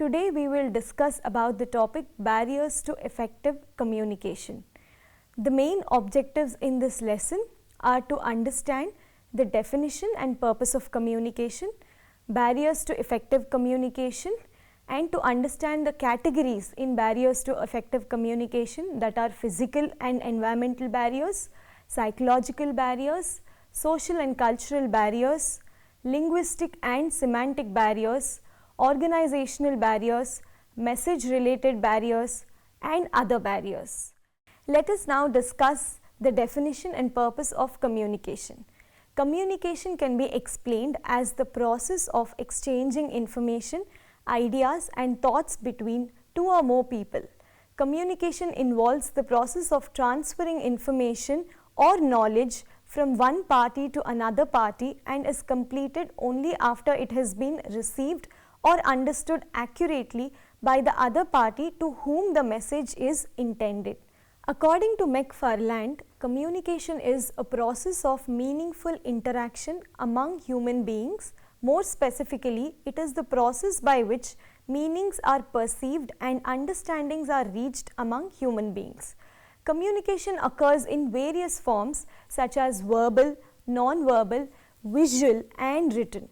Today we will discuss about the topic barriers to effective communication. The main objectives in this lesson are to understand the definition and purpose of communication, barriers to effective communication, and to understand the categories in barriers to effective communication, that are physical and environmental barriers, psychological barriers, social and cultural barriers, linguistic and semantic barriers, organizational barriers, message related barriers, and other barriers. Let us now discuss the definition and purpose of communication. Communication can be explained as the process of exchanging information, ideas, and thoughts between two or more people. Communication involves the process of transferring information or knowledge from one party to another party and is completed only after it has been received or understood accurately by the other party to whom the message is intended. According to McFarland, communication is a process of meaningful interaction among human beings. More specifically, it is the process by which meanings are perceived and understandings are reached among human beings. Communication occurs in various forms such as verbal, non-verbal, visual, and written.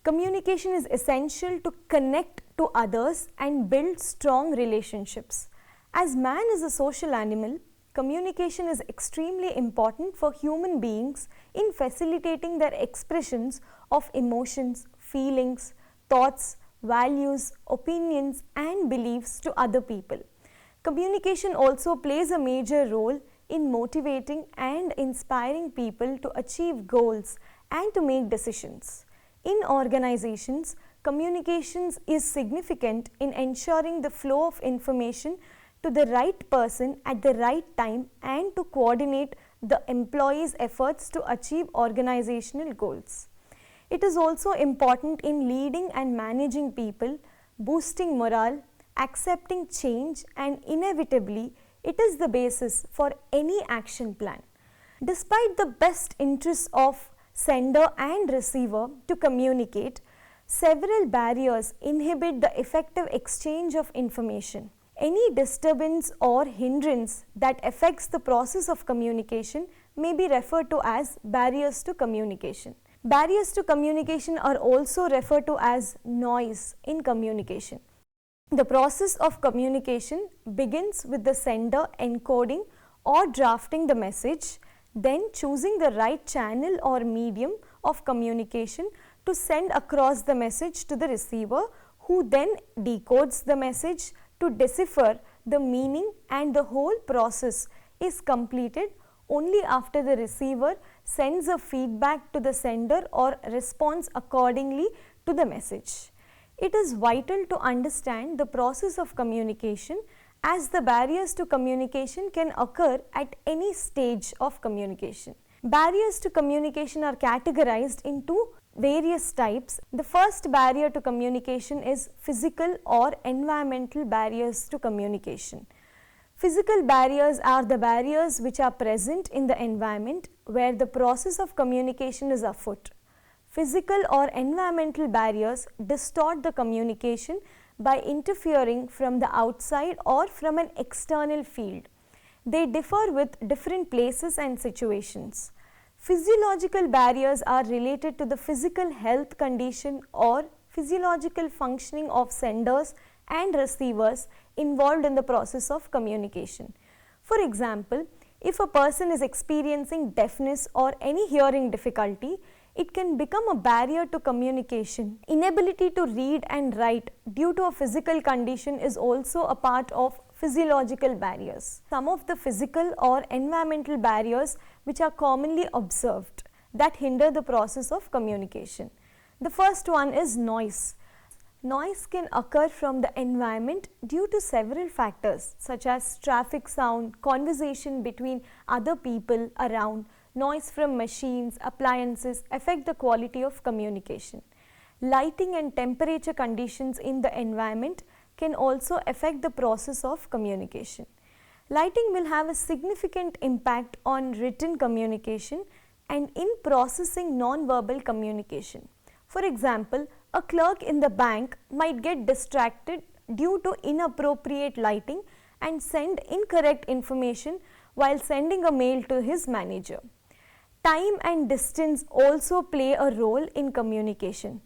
Communication is essential to connect to others and build strong relationships. As man is a social animal, communication is extremely important for human beings in facilitating their expressions of emotions, feelings, thoughts, values, opinions, and beliefs to other people. Communication also plays a major role in motivating and inspiring people to achieve goals and to make decisions. In organizations, communications is significant in ensuring the flow of information to the right person at the right time and to coordinate the employees' efforts to achieve organizational goals. It is also important in leading and managing people, boosting morale, accepting change, and inevitably, it is the basis for any action plan. Despite the best interests of sender and receiver to communicate, several barriers inhibit the effective exchange of information. Any disturbance or hindrance that affects the process of communication may be referred to as barriers to communication. Barriers to communication are also referred to as noise in communication. The process of communication begins with the sender encoding or drafting the message, then choosing the right channel or medium of communication to send across the message to the receiver, who then decodes the message to decipher the meaning, and the whole process is completed only after the receiver sends a feedback to the sender or responds accordingly to the message. It is vital to understand the process of communication, as the barriers to communication can occur at any stage of communication. Barriers to communication are categorized into various types. The first barrier to communication is physical or environmental barriers to communication. Physical barriers are the barriers which are present in the environment where the process of communication is afoot. Physical or environmental barriers distort the communication by interfering from the outside or from an external field. They differ with different places and situations. Physiological barriers are related to the physical health condition or physiological functioning of senders and receivers involved in the process of communication. For example, if a person is experiencing deafness or any hearing difficulty, it can become a barrier to communication. Inability to read and write due to a physical condition is also a part of physiological barriers. Some of the physical or environmental barriers which are commonly observed that hinder the process of communication. The first one is noise. Noise can occur from the environment due to several factors such as traffic sound, conversation between other people around, noise from machines, appliances affect the quality of communication. Lighting and temperature conditions in the environment can also affect the process of communication. Lighting will have a significant impact on written communication and in processing non-verbal communication. For example, A clerk in the bank might get distracted due to inappropriate lighting and send incorrect information while sending a mail to his manager. Time and distance also play a role in communication.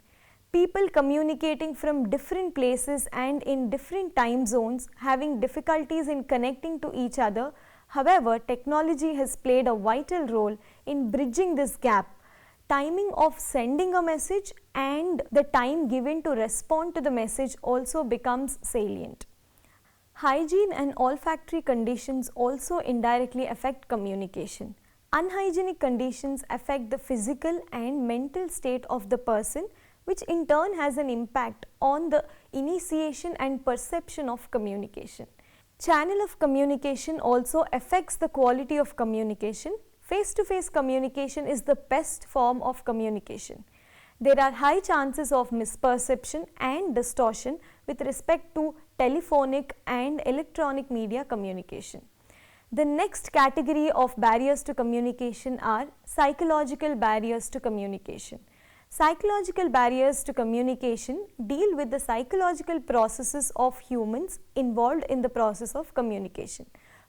People communicating from different places and in different time zones having difficulties in connecting to each other. However, technology has played a vital role in bridging this gap. Timing of sending a message and the time given to respond to the message also becomes salient. Hygiene and olfactory conditions also indirectly affect communication. Unhygienic conditions affect the physical and mental state of the person, which in turn has an impact on the initiation and perception of communication. Channel of communication also affects the quality of communication. Face-to-face communication is the best form of communication. There are high chances of misperception and distortion with respect to telephonic and electronic media communication. The next category of barriers to communication are psychological barriers to communication. Psychological barriers to communication deal with the psychological processes of humans involved in the process of communication.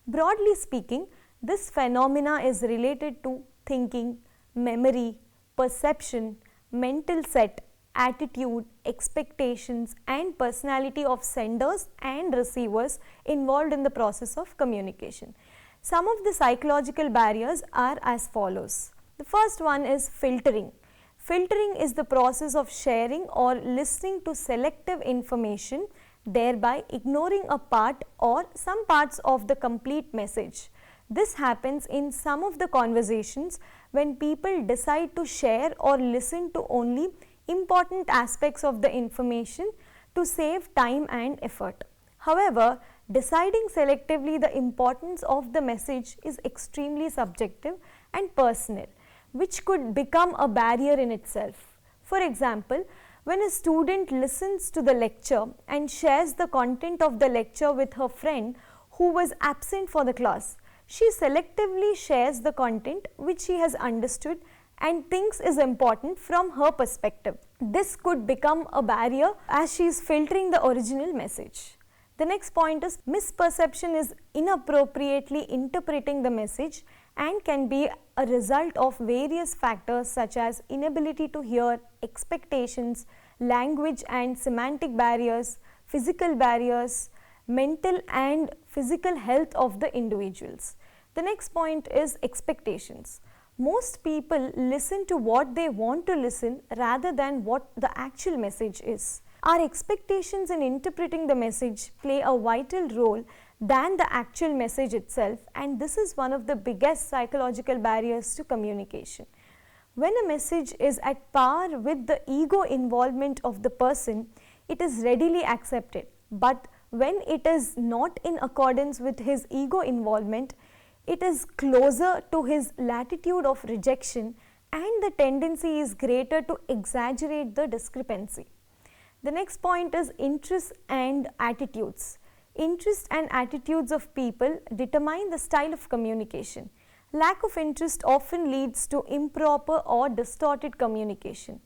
Broadly speaking, this phenomena is related to thinking, memory, perception, mental set, attitude, expectations, and personality of senders and receivers involved in the process of communication. Some of the psychological barriers are as follows. The first one is filtering. Filtering is the process of sharing or listening to selective information, thereby ignoring a part or some parts of the complete message. This happens in some of the conversations when people decide to share or listen to only important aspects of the information to save time and effort. However, deciding selectively the importance of the message is extremely subjective and personal, which could become a barrier in itself. For example, when a student listens to the lecture and shares the content of the lecture with her friend who was absent for the class, she selectively shares the content which she has understood and thinks is important from her perspective. This could become a barrier as she is filtering the original message. The next point is misperception is inappropriately interpreting the message and can be a result of various factors such as inability to hear, expectations, language and semantic barriers, physical barriers, mental and physical health of the individuals. The next point is expectations. Most people listen to what they want to listen rather than what the actual message is. Our expectations in interpreting the message play a vital role than the actual message itself, and this is one of the biggest psychological barriers to communication. When a message is at par with the ego involvement of the person, it is readily accepted, but when it is not in accordance with his ego involvement, it is closer to his latitude of rejection and the tendency is greater to exaggerate the discrepancy. The next point is interests and attitudes. Interests and attitudes of people determine the style of communication. Lack of interest often leads to improper or distorted communication.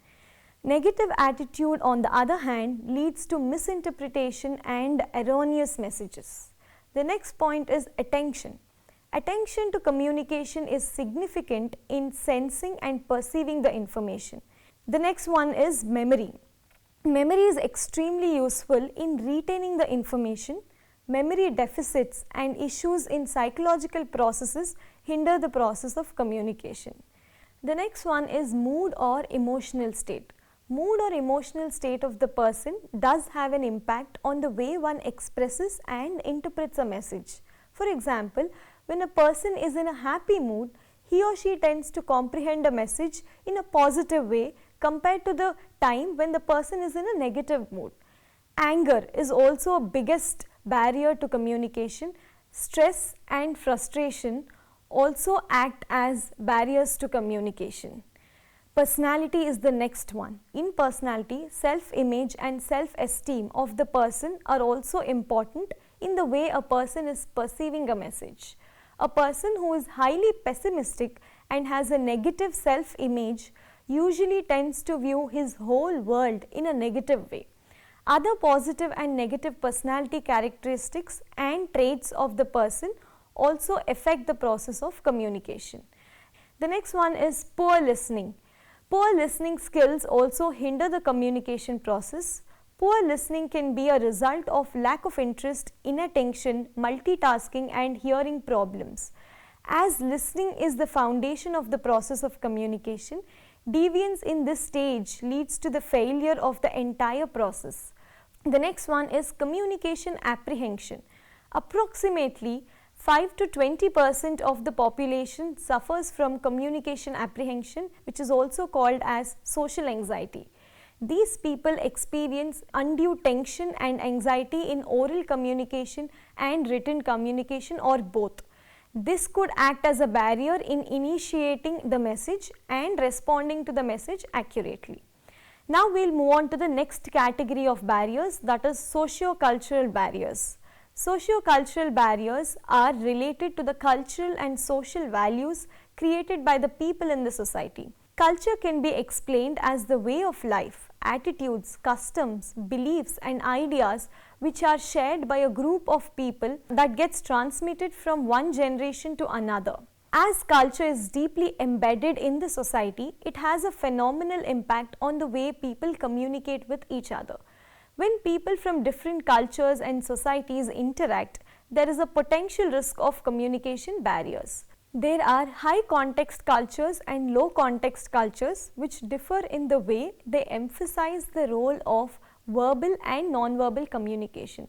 Negative attitude, on the other hand, leads to misinterpretation and erroneous messages. The next point is attention. Attention to communication is significant in sensing and perceiving the information. The next one is memory. Memory is extremely useful in retaining the information. Memory deficits and issues in psychological processes hinder the process of communication. The next one is mood or emotional state. Mood or emotional state of the person does have an impact on the way one expresses and interprets a message. For example, when a person is in a happy mood, he or she tends to comprehend a message in a positive way compared to the time when the person is in a negative mood. Anger is also a biggest barrier to communication. Stress and frustration also act as barriers to communication. Personality is the next one. In personality, self-image and self-esteem of the person are also important in the way a person is perceiving a message. A person who is highly pessimistic and has a negative self-image usually tends to view his whole world in a negative way. Other positive and negative personality characteristics and traits of the person also affect the process of communication. The next one is poor listening. Poor listening skills also hinder the communication process. Poor listening can be a result of lack of interest, inattention, multitasking and hearing problems. As listening is the foundation of the process of communication, deviance in this stage leads to the failure of the entire process. The next one is communication apprehension. Approximately 5 to 20% of the population suffers from communication apprehension, which is also called as social anxiety. These people experience undue tension and anxiety in oral communication and written communication or both. This could act as a barrier in initiating the message and responding to the message accurately. Now we will move on to the next category of barriers, that is socio-cultural barriers. Socio-cultural barriers are related to the cultural and social values created by the people in the society. Culture can be explained as the way of life, attitudes, customs, beliefs and ideas which are shared by a group of people that gets transmitted from one generation to another. As culture is deeply embedded in the society, it has a phenomenal impact on the way people communicate with each other. When people from different cultures and societies interact, there is a potential risk of communication barriers. There are high context cultures and low context cultures which differ in the way they emphasize the role of verbal and non-verbal communication.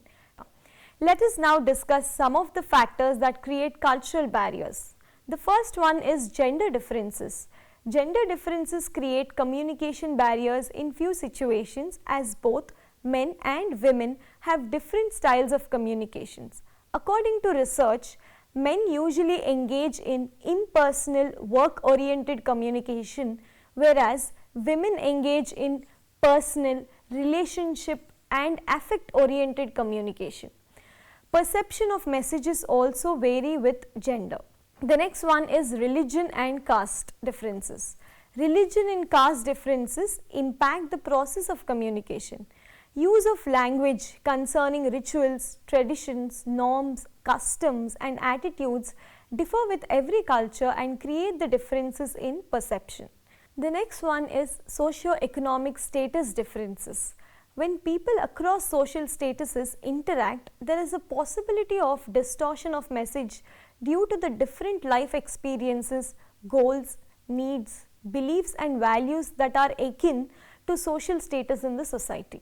Let us now discuss some of the factors that create cultural barriers. The first one is gender differences. Gender differences create communication barriers in few situations as both men and women have different styles of communications. According to research, men usually engage in impersonal, work-oriented communication, whereas women engage in personal, relationship and affect-oriented communication. Perception of messages also vary with gender. The next one is religion and caste differences. Religion and caste differences impact the process of communication. Use of language concerning rituals, traditions, norms, customs and attitudes differ with every culture and create the differences in perception. The next one is socio-economic status differences. When people across social statuses interact, there is a possibility of distortion of message due to the different life experiences, goals, needs, beliefs and values that are akin to social status in the society.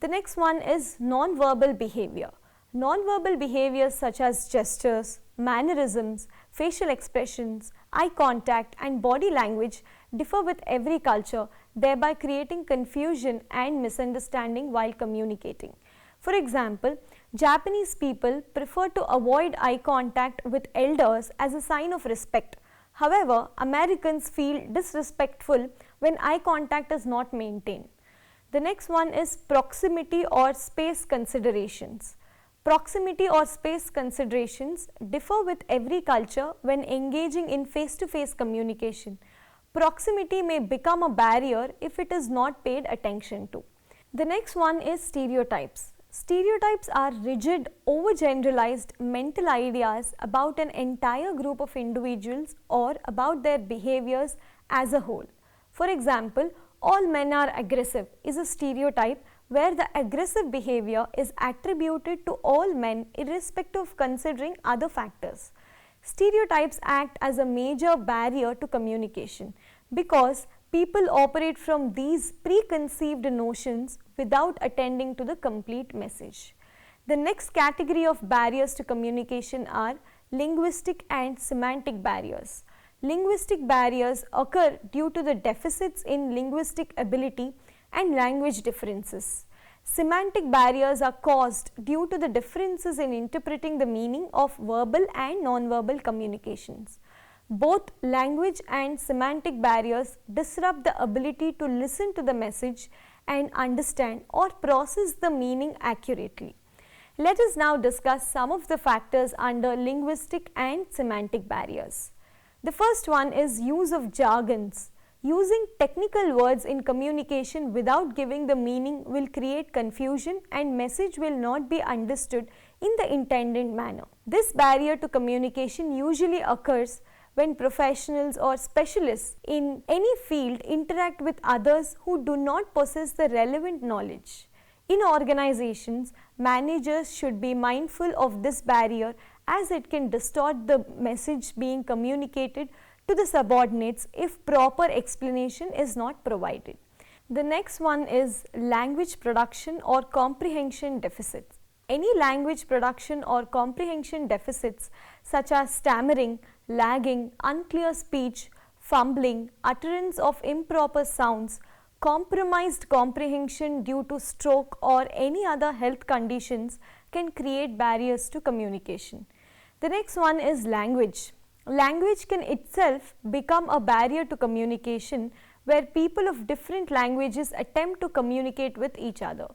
The next one is non-verbal behavior. Non-verbal behaviors such as gestures, mannerisms, facial expressions, eye contact and body language differ with every culture, thereby creating confusion and misunderstanding while communicating. For example, Japanese people prefer to avoid eye contact with elders as a sign of respect. However, Americans feel disrespectful when eye contact is not maintained. The next one is proximity or space considerations. Proximity or space considerations differ with every culture when engaging in face-to-face communication. Proximity may become a barrier if it is not paid attention to. The next one is stereotypes. Stereotypes are rigid, overgeneralized mental ideas about an entire group of individuals or about their behaviors as a whole. For example, all men are aggressive is a stereotype where the aggressive behavior is attributed to all men irrespective of considering other factors. Stereotypes act as a major barrier to communication because people operate from these preconceived notions without attending to the complete message. The next category of barriers to communication are linguistic and semantic barriers. Linguistic barriers occur due to the deficits in linguistic ability and language differences. Semantic barriers are caused due to the differences in interpreting the meaning of verbal and non-verbal communications. Both language and semantic barriers disrupt the ability to listen to the message and understand or process the meaning accurately. Let us now discuss some of the factors under linguistic and semantic barriers. The first one is use of jargons. Using technical words in communication without giving the meaning will create confusion and message will not be understood in the intended manner. This barrier to communication usually occurs when professionals or specialists in any field interact with others who do not possess the relevant knowledge. In organizations, managers should be mindful of this barrier as it can distort the message being communicated to the subordinates if proper explanation is not provided. The next one is language production or comprehension deficits. Any language production or comprehension deficits such as stammering, lagging, unclear speech, fumbling, utterance of improper sounds, compromised comprehension due to stroke or any other health conditions can create barriers to communication. The next one is language. Language can itself become a barrier to communication where people of different languages attempt to communicate with each other.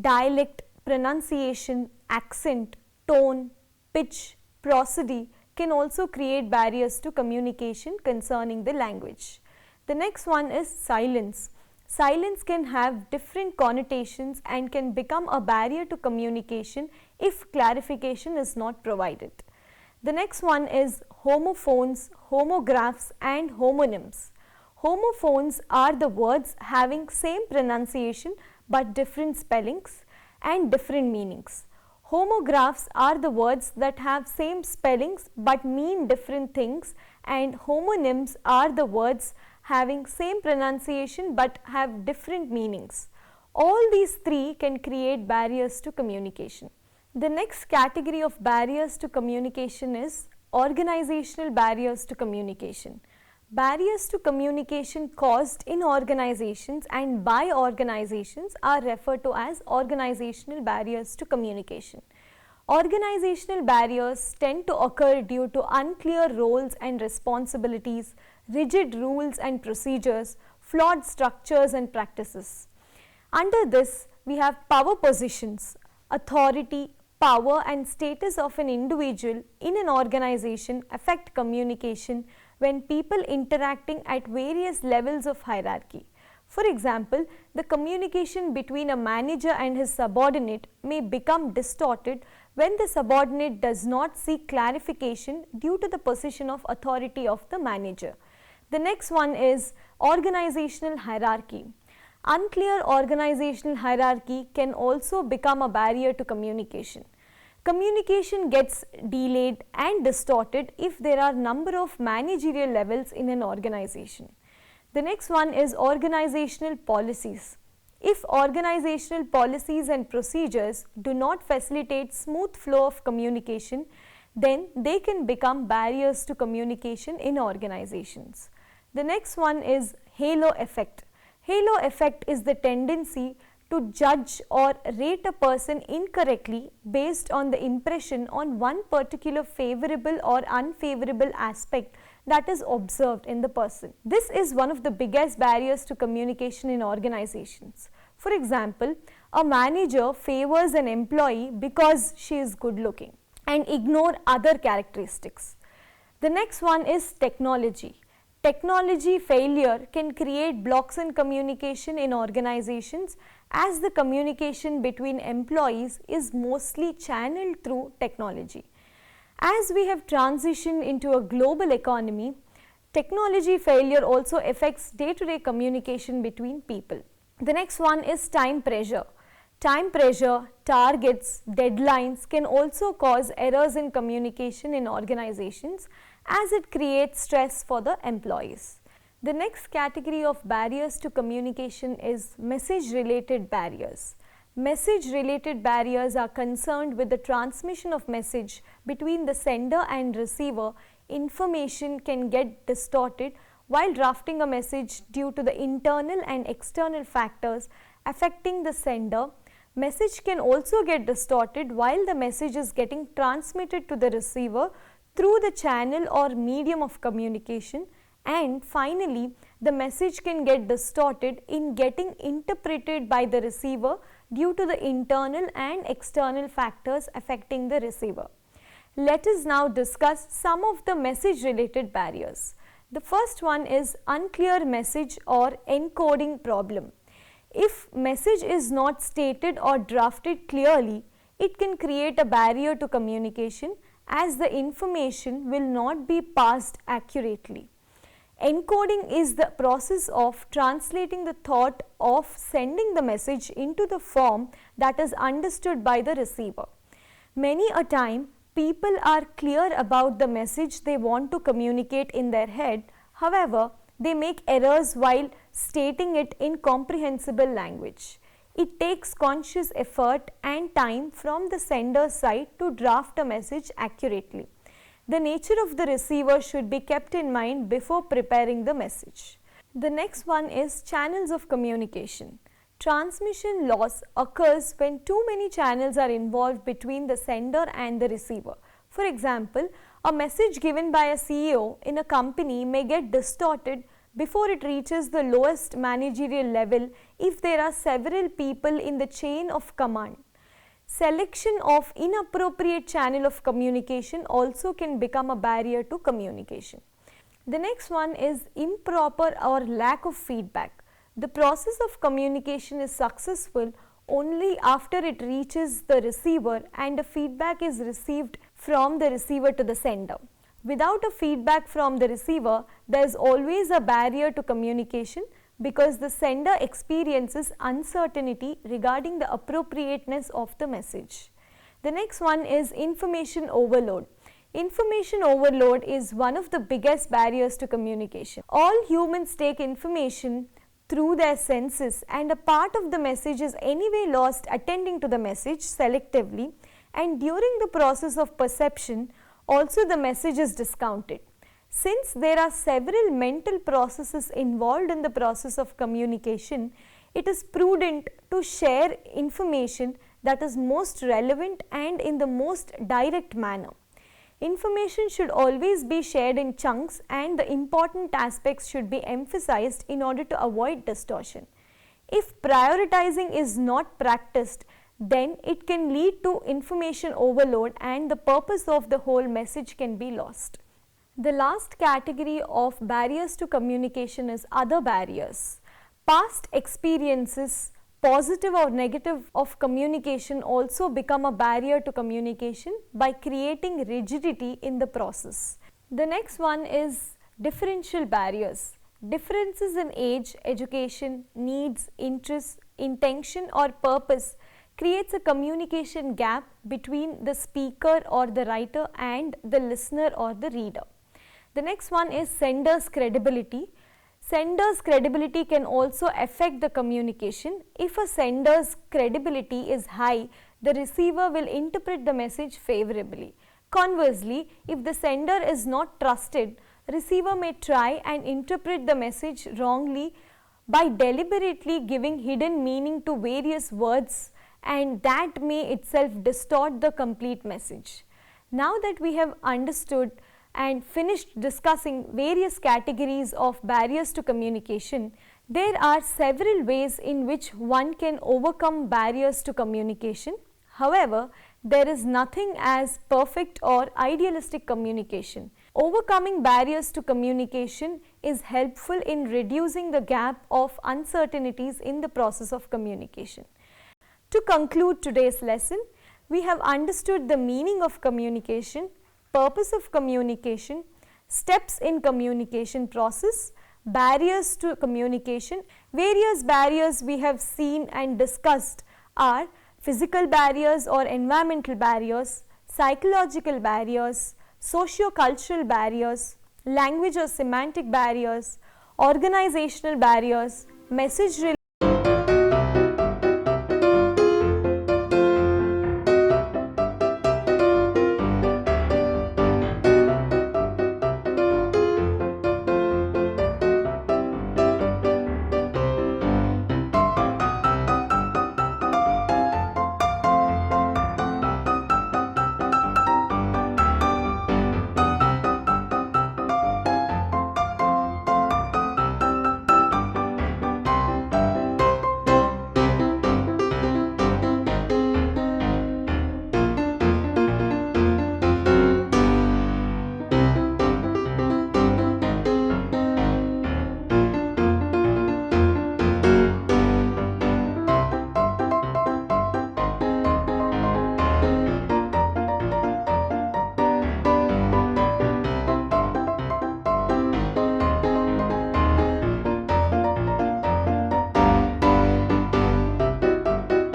Dialect, pronunciation, accent, tone, pitch, prosody can also create barriers to communication concerning the language. The next one is silence. Silence can have different connotations and can become a barrier to communication if clarification is not provided. The next one is homophones, homographs and homonyms. Homophones are the words having same pronunciation but different spellings and different meanings. Homographs are the words that have same spellings but mean different things, and homonyms are the words having same pronunciation but have different meanings. All these three can create barriers to communication. The next category of barriers to communication is organizational barriers to communication. Barriers to communication caused in organizations and by organizations are referred to as organizational barriers to communication. Organizational barriers tend to occur due to unclear roles and responsibilities, rigid rules and procedures, flawed structures and practices. Under this, we have power positions, authority, power and status of an individual in an organization affect communication when people interacting at various levels of hierarchy. For example, the communication between a manager and his subordinate may become distorted when the subordinate does not seek clarification due to the position of authority of the manager. The next one is organizational hierarchy. Unclear organizational hierarchy can also become a barrier to communication. Communication gets delayed and distorted if there are number of managerial levels in an organization. The next one is organizational policies. If organizational policies and procedures do not facilitate smooth flow of communication, then they can become barriers to communication in organizations. The next one is halo effect. Halo effect is the tendency to judge or rate a person incorrectly based on the impression on one particular favorable or unfavorable aspect that is observed in the person. This is one of the biggest barriers to communication in organizations. For example, a manager favors an employee because she is good looking and ignore other characteristics. The next one is technology. Technology failure can create blocks in communication in organizations as the communication between employees is mostly channeled through technology. As we have transitioned into a global economy, technology failure also affects day-to-day communication between people. The next one is time pressure. Time pressure, targets, deadlines can also cause errors in communication in organizations as it creates stress for the employees. The next category of barriers to communication is message-related barriers. Message-related barriers are concerned with the transmission of message between the sender and receiver. Information can get distorted while drafting a message due to the internal and external factors affecting the sender. Message can also get distorted while the message is getting transmitted to the receiver through the channel or medium of communication, and finally the message can get distorted in getting interpreted by the receiver due to the internal and external factors affecting the receiver. Let us now discuss some of the message related barriers. The first one is unclear message or encoding problem. If message is not stated or drafted clearly, it can create a barrier to communication as the information will not be passed accurately. Encoding is the process of translating the thought of sending the message into the form that is understood by the receiver. Many a time, people are clear about the message they want to communicate in their head. However, they make errors while stating it in comprehensible language. It takes conscious effort and time from the sender's side to draft a message accurately. The nature of the receiver should be kept in mind before preparing the message. The next one is channels of communication. Transmission loss occurs when too many channels are involved between the sender and the receiver. For example, a message given by a CEO in a company may get distorted before it reaches the lowest managerial level if there are several people in the chain of command. Selection of inappropriate channel of communication also can become a barrier to communication. The next one is improper or lack of feedback. The process of communication is successful only after it reaches the receiver and a feedback is received from the receiver to the sender. Without a feedback from the receiver, there is always a barrier to communication because the sender experiences uncertainty regarding the appropriateness of the message. The next one is information overload. Information overload is one of the biggest barriers to communication. All humans take information through their senses and a part of the message is anyway lost attending to the message selectively, and during the process of perception also the message is discounted. Since there are several mental processes involved in the process of communication, it is prudent to share information that is most relevant and in the most direct manner. Information should always be shared in chunks and the important aspects should be emphasized in order to avoid distortion. If prioritizing is not practiced, then it can lead to information overload and the purpose of the whole message can be lost. The last category of barriers to communication is other barriers. Past experiences, positive or negative, of communication also become a barrier to communication by creating rigidity in the process. The next one is differential barriers. Differences in age, education, needs, interests, intention or purpose creates a communication gap between the speaker or the writer and the listener or the reader. The next one is sender's credibility. Sender's credibility can also affect the communication. If a sender's credibility is high, the receiver will interpret the message favorably. Conversely, if the sender is not trusted, receiver may try and interpret the message wrongly by deliberately giving hidden meaning to various words, and that may itself distort the complete message. Now that we have understood and finished discussing various categories of barriers to communication, there are several ways in which one can overcome barriers to communication. However, there is nothing as perfect or idealistic communication. Overcoming barriers to communication is helpful in reducing the gap of uncertainties in the process of communication. To conclude today's lesson, we have understood the meaning of communication, purpose of communication, steps in communication process, barriers to communication. Various barriers we have seen and discussed are physical barriers or environmental barriers, psychological barriers, socio-cultural barriers, language or semantic barriers, organizational barriers, message